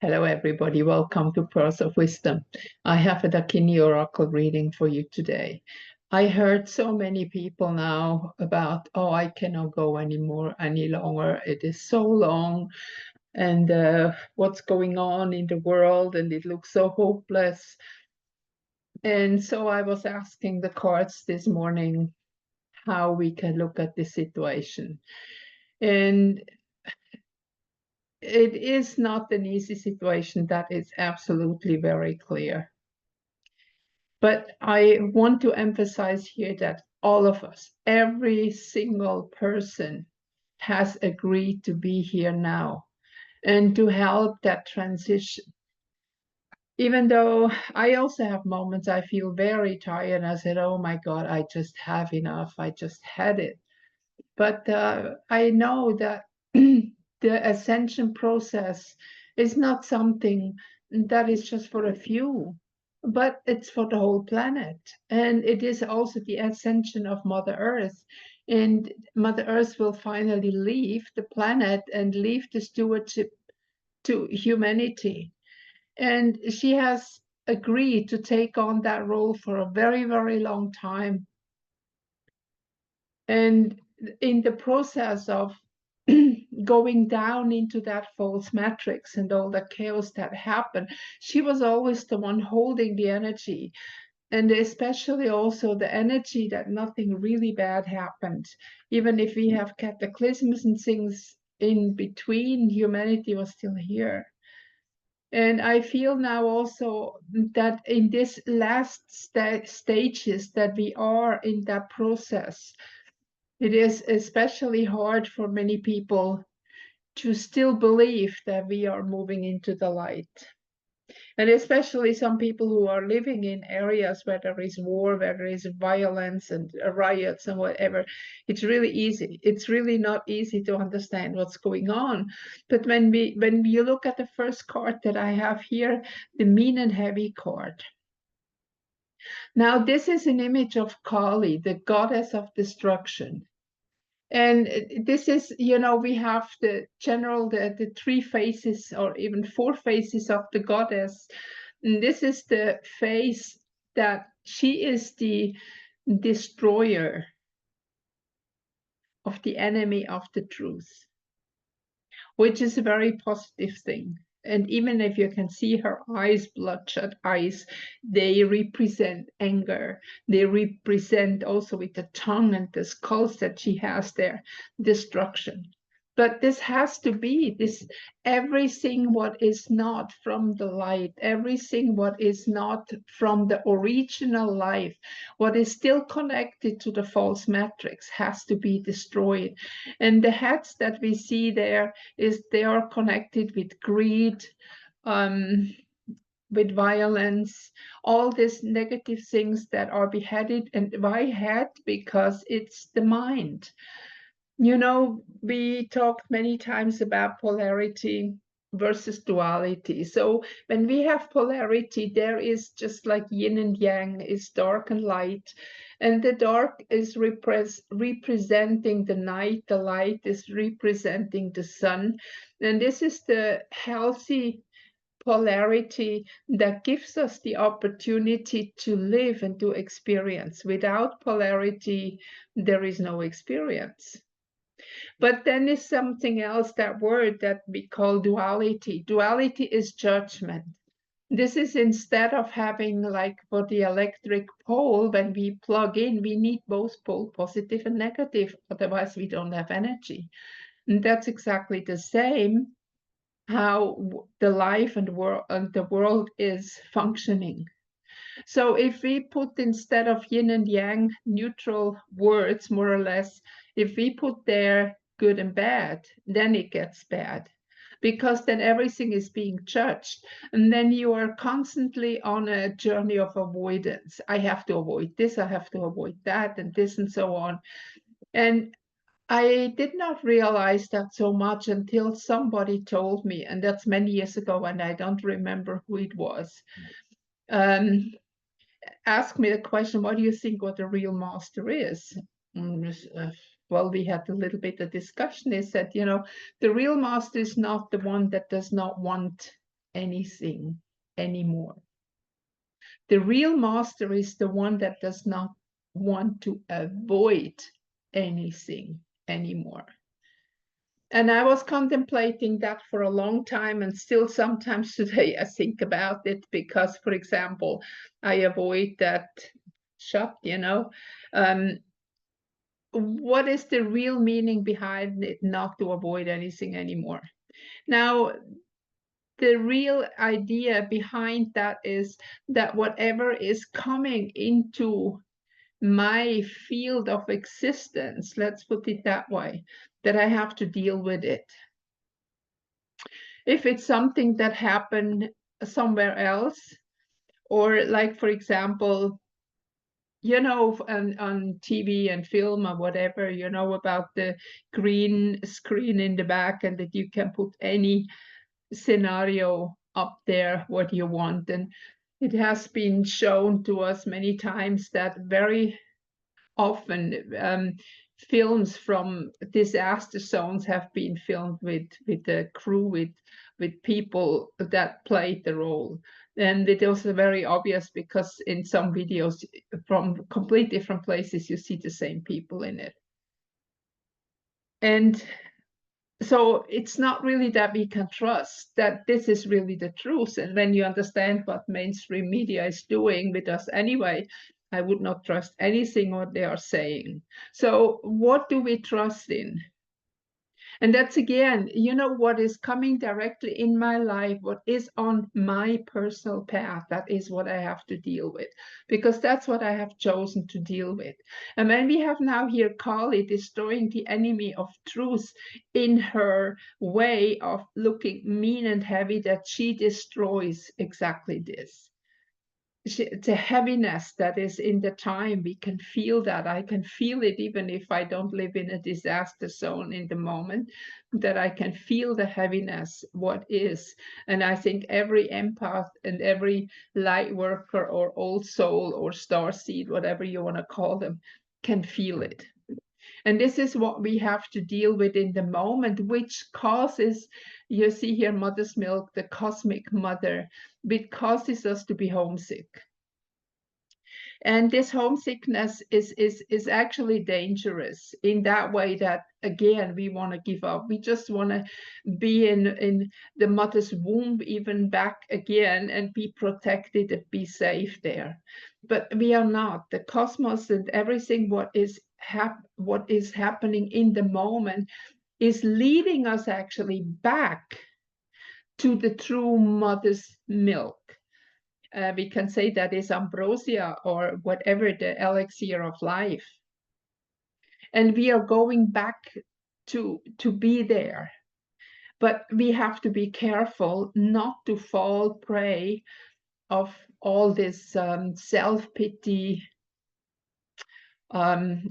Hello, everybody. Welcome to Pearls of Wisdom. I have a Dakini Oracle reading for you today. I heard so many people now about, oh, I cannot go anymore, any longer. It is so long, and what's going on in the world, and it looks so hopeless. And so I was asking the cards this morning how we can look at the situation. And it is not an easy situation. That is absolutely very clear. But I want to emphasize here that all of us, every single person, has agreed to be here now and to help that transition. Even though I also have moments I feel very tired, I said, oh my God, I just have enough. I just had it. But I know that the ascension process is not something that is just for a few, but it's for the whole planet. And it is also the ascension of Mother Earth. And Mother Earth will finally leave the planet and leave the stewardship to humanity. And she has agreed to take on that role for a very, very long time. And in the process of going down into that false matrix and all the chaos that happened, she was always the one holding the energy, and especially also the energy that nothing really bad happened. Even if we have cataclysms and things in between, humanity was still here. And I feel now also that in this last stages that we are in that process, it is especially hard for many people to still believe that we are moving into the light. And especially some people who are living in areas where there is war, where there is violence and riots and whatever. It's really easy. It's really not easy to understand what's going on. But when you look at the first card that I have here, the mean and heavy card. Now, this is an image of Kali, the goddess of destruction. And this is, we have the three faces or even four faces of the goddess. And this is the face that she is the destroyer of the enemy of the truth, which is a very positive thing. And even if you can see her eyes, bloodshot eyes, they represent anger. They represent also with the tongue and the skulls that she has there, destruction. But this has to be this, everything what is not from the light, everything what is not from the original life, what is still connected to the false matrix has to be destroyed. And the heads that we see there is they are connected with greed, with violence, all these negative things that are beheaded. And why head? Because it's the mind. We talked many times about polarity versus duality. So when we have polarity, there is just like yin and yang, is dark and light. And the dark is representing the night, the light is representing the sun. And this is the healthy polarity that gives us the opportunity to live and to experience. Without polarity, there is no experience. But then is something else, that word that we call duality. Duality is judgment. This is instead of having like for the electric pole, when we plug in, we need both pole, positive and negative, otherwise we don't have energy. And that's exactly the same how the life and the world is functioning. So if we put, instead of yin and yang, neutral words, more or less, if we put there good and bad, then it gets bad, because then everything is being judged. And then you are constantly on a journey of avoidance. I have to avoid this, I have to avoid that, and this and so on. And I did not realize that so much until somebody told me, and that's many years ago, and I don't remember who it was. Asked me the question, what do you think what a real master is? Well, we had a little bit of discussion. He said, the real master is not the one that does not want anything anymore. The real master is the one that does not want to avoid anything anymore. And I was contemplating that for a long time, and still sometimes today I think about it because, for example, I avoid that shot, what is the real meaning behind it not to avoid anything anymore? Now, the real idea behind that is that whatever is coming into my field of existence, let's put it that way, that I have to deal with it. If it's something that happened somewhere else, or like, for example, on TV and film or whatever, about the green screen in the back and that you can put any scenario up there, what you want. And it has been shown to us many times that very often films from disaster zones have been filmed with the crew, with people that played the role. And it was very obvious because in some videos from complete different places, you see the same people in it. And so it's not really that we can trust that this is really the truth. And when you understand what mainstream media is doing with us anyway, I would not trust anything what they are saying. So what do we trust in? And that's again, what is coming directly in my life, what is on my personal path, that is what I have to deal with, because that's what I have chosen to deal with. And when we have now here Kali destroying the enemy of truth in her way of looking mean and heavy, that she destroys exactly this. The heaviness that is in the time, we can feel that. I can feel it even if I don't live in a disaster zone in the moment, that I can feel the heaviness, what is. And I think every empath and every light worker or old soul or star seed, whatever you want to call them, can feel it. And this is what we have to deal with in the moment, which causes, you see here, mother's milk, the cosmic mother, which causes us to be homesick. And this homesickness is actually dangerous in that way that, again, we want to give up. We just want to be in the mother's womb, even back again, and be protected and be safe there. But we are not. The cosmos and everything, what is happening in the moment is leading us actually back to the true mother's milk. We can say that is ambrosia or whatever, the elixir of life. And we are going back to be there. But we have to be careful not to fall prey of all this self-pity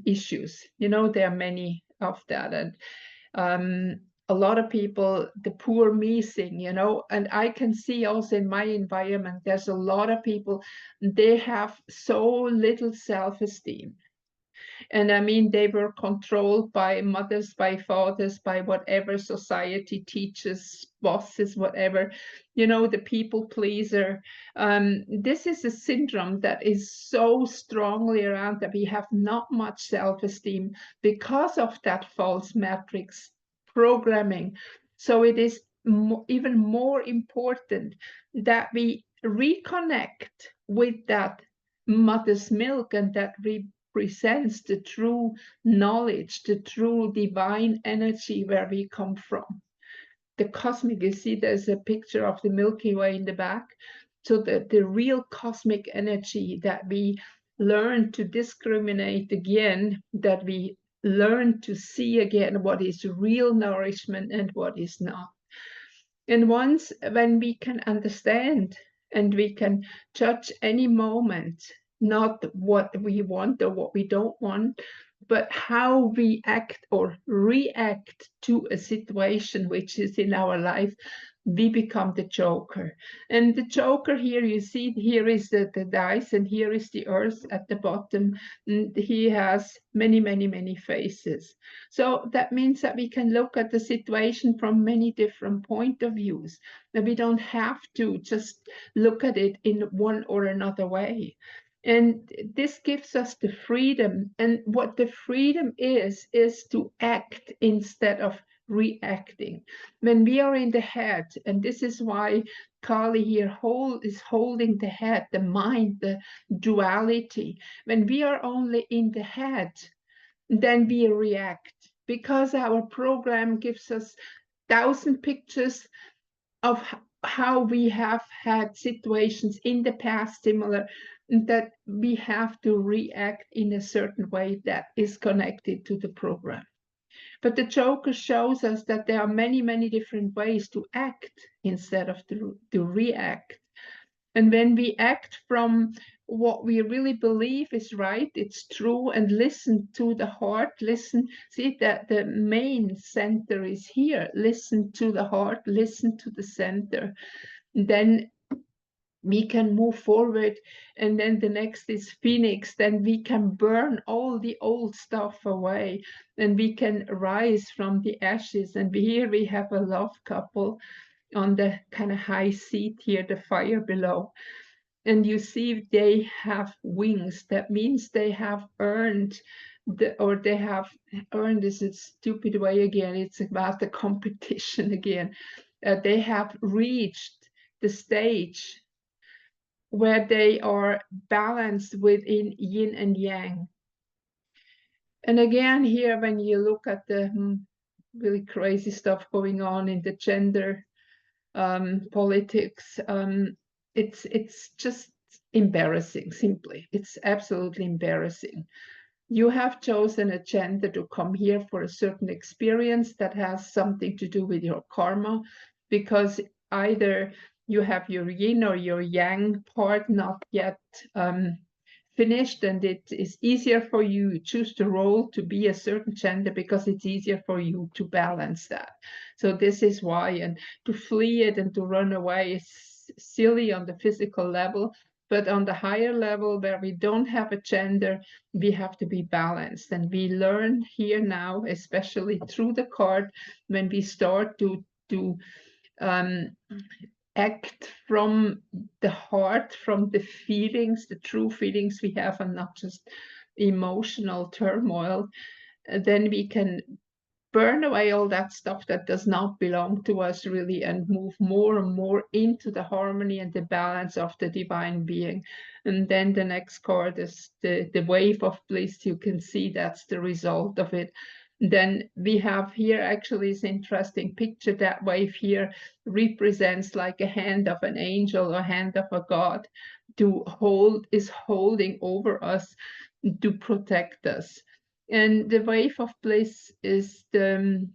issues. There are many of that. And a lot of people, the poor me thing, and I can see also in my environment, there's a lot of people, they have so little self-esteem. And I mean, they were controlled by mothers, by fathers, by whatever society teaches, bosses, whatever, the people pleaser. This is a syndrome that is so strongly around that we have not much self-esteem because of that false matrix programming. So it is even more important that we reconnect with that mother's milk, and that represents the true knowledge, the true divine energy where we come from. The cosmic, you see there's a picture of the Milky Way in the back. So the real cosmic energy, that we learn to discriminate again, that we learn to see again what is real nourishment and what is not. And once when we can understand and we can judge any moment, not what we want or what we don't want, but how we act or react to a situation which is in our life, we become the joker. And the joker here, you see, here is the dice, and here is the earth at the bottom. And he has many, many, many faces. So that means that we can look at the situation from many different point of views. And we don't have to just look at it in one or another way. And this gives us the freedom. And what the freedom is to act instead of reacting. When we are in the head, and this is why Kali here is holding the head, the mind, the duality. When we are only in the head, then we react, because our program gives us 1,000 pictures of how we have had situations in the past similar, that we have to react in a certain way that is connected to the program. But the Joker shows us that there are many, many different ways to act instead of to react. And when we act from what we really believe is right, it's true, and listen to the heart, listen, see that the main center is here. Listen to the heart, listen to the center. Then we can move forward. And then the next is Phoenix. Then we can burn all the old stuff away, and we can rise from the ashes. And here we have a love couple on the kind of high seat here, the fire below. And you see they have wings. That means they have earned they have earned is a stupid way again. It's about the competition again. They have reached the stage where they are balanced within yin and yang. And again, here, when you look at the really crazy stuff going on in the gender politics, it's just embarrassing, simply. It's absolutely embarrassing. You have chosen a gender to come here for a certain experience that has something to do with your karma, because either you have your yin or your yang part not yet finished, and it is easier for you. You choose the role to be a certain gender because it's easier for you to balance that. So this is why, and to flee it and to run away is silly on the physical level. But on the higher level, where we don't have a gender, we have to be balanced. And we learn here now, especially through the card, when we start to act from the heart, from the feelings, the true feelings we have, and not just emotional turmoil, then we can burn away all that stuff that does not belong to us really, and move more and more into the harmony and the balance of the divine being. And then the next card is the wave of bliss. You can see that's the result of it. Then we have here actually this interesting picture. That wave here represents like a hand of an angel or hand of a god is holding over us to protect us. And the wave of bliss is the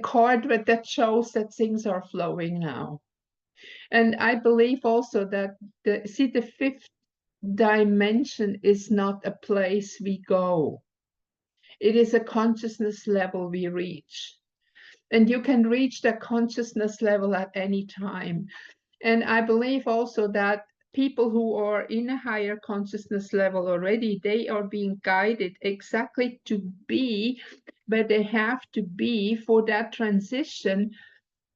card that shows that things are flowing now. And I believe also that the fifth dimension is not a place we go. It is a consciousness level we reach. And you can reach that consciousness level at any time. And I believe also that people who are in a higher consciousness level already, they are being guided exactly to be where they have to be for that transition,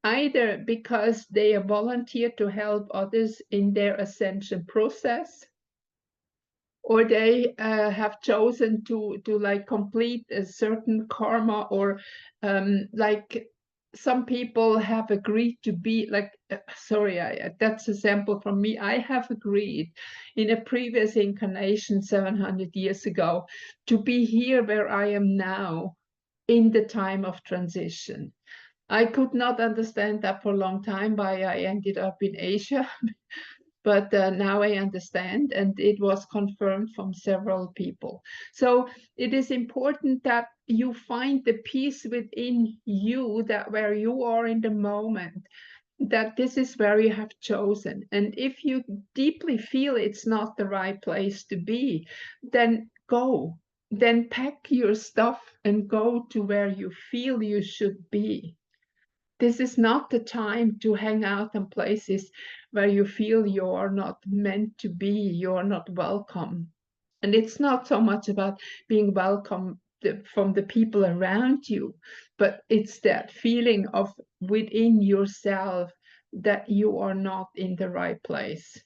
either because they are volunteer to help others in their ascension process, or they have chosen to like complete a certain karma, or like some people have agreed to be like, sorry, that's a sample from me. I have agreed in a previous incarnation 700 years ago to be here where I am now in the time of transition. I could not understand that for a long time, why I ended up in Asia. But now I understand, and it was confirmed from several people. So it is important that you find the peace within you, that where you are in the moment, that this is where you have chosen. And if you deeply feel it's not the right place to be, then go. Then pack your stuff and go to where you feel you should be. this is not the time to hang out in places where you feel you're not meant to be, you're not welcome. And it's not so much about being welcome from the people around you, but it's that feeling of within yourself that you are not in the right place.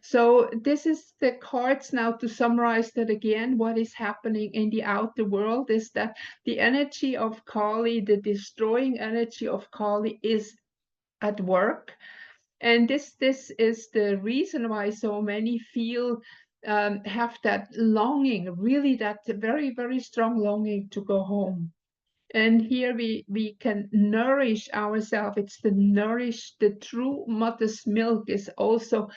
So this is the cards now to summarize that again. What is happening in the outer world is that the energy of Kali, the destroying energy of Kali, is at work. And this is the reason why so many feel have that longing, really that very, very strong longing to go home. And here we can nourish ourselves. It's the true mother's milk is also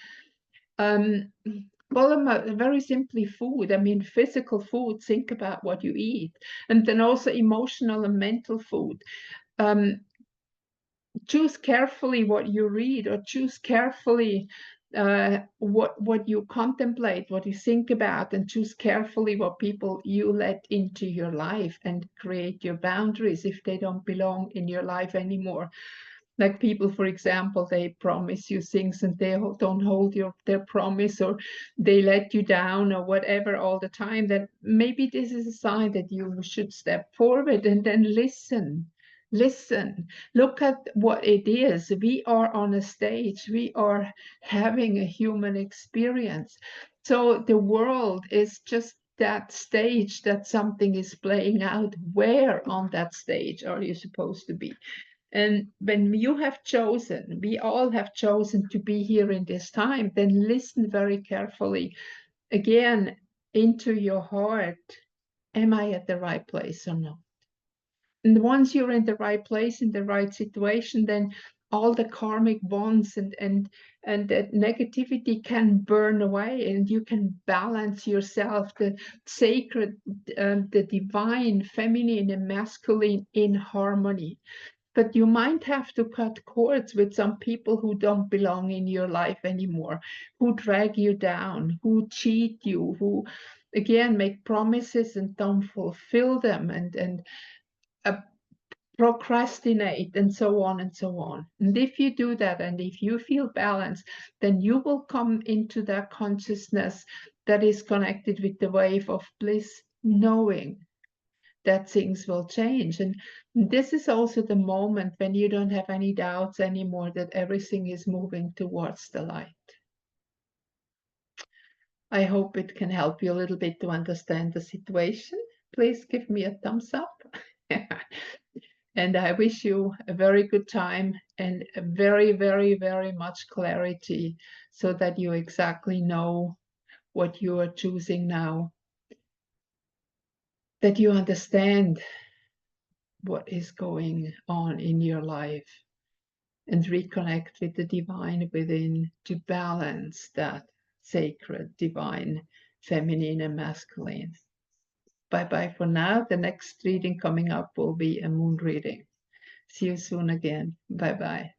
well, very simply food. I mean, physical food, think about what you eat. And then also emotional and mental food. Choose carefully what you read, or choose carefully what you contemplate, what you think about, and choose carefully what people you let into your life, and create your boundaries if they don't belong in your life anymore. Like people, for example, they promise you things and they don't hold their promise, or they let you down or whatever all the time, then maybe this is a sign that you should step forward and then listen. Listen, look at what it is. We are on a stage, we are having a human experience. So the world is just that stage that something is playing out. Where on that stage are you supposed to be? And when you have chosen, we all have chosen to be here in this time, then listen very carefully again into your heart. Am I at the right place or not? And once you're in the right place, in the right situation, then all the karmic bonds and that negativity can burn away, and you can balance yourself, the sacred, the divine, feminine and masculine in harmony. But you might have to cut cords with some people who don't belong in your life anymore, who drag you down, who cheat you, who again make promises and don't fulfill them, and uh, procrastinate, and so on and so on. And if you do that, and if you feel balanced, then you will come into that consciousness that is connected with the wave of bliss, knowing that things will change. And this is also the moment when you don't have any doubts anymore that everything is moving towards the light. I hope it can help you a little bit to understand the situation. Please give me a thumbs up. And I wish you a very good time and a very, very, very much clarity, so that you exactly know what you are choosing now, that you understand what is going on in your life, and reconnect with the divine within to balance that sacred, divine, feminine and masculine. Bye bye for now. The next reading coming up will be a moon reading. See you soon again. Bye bye.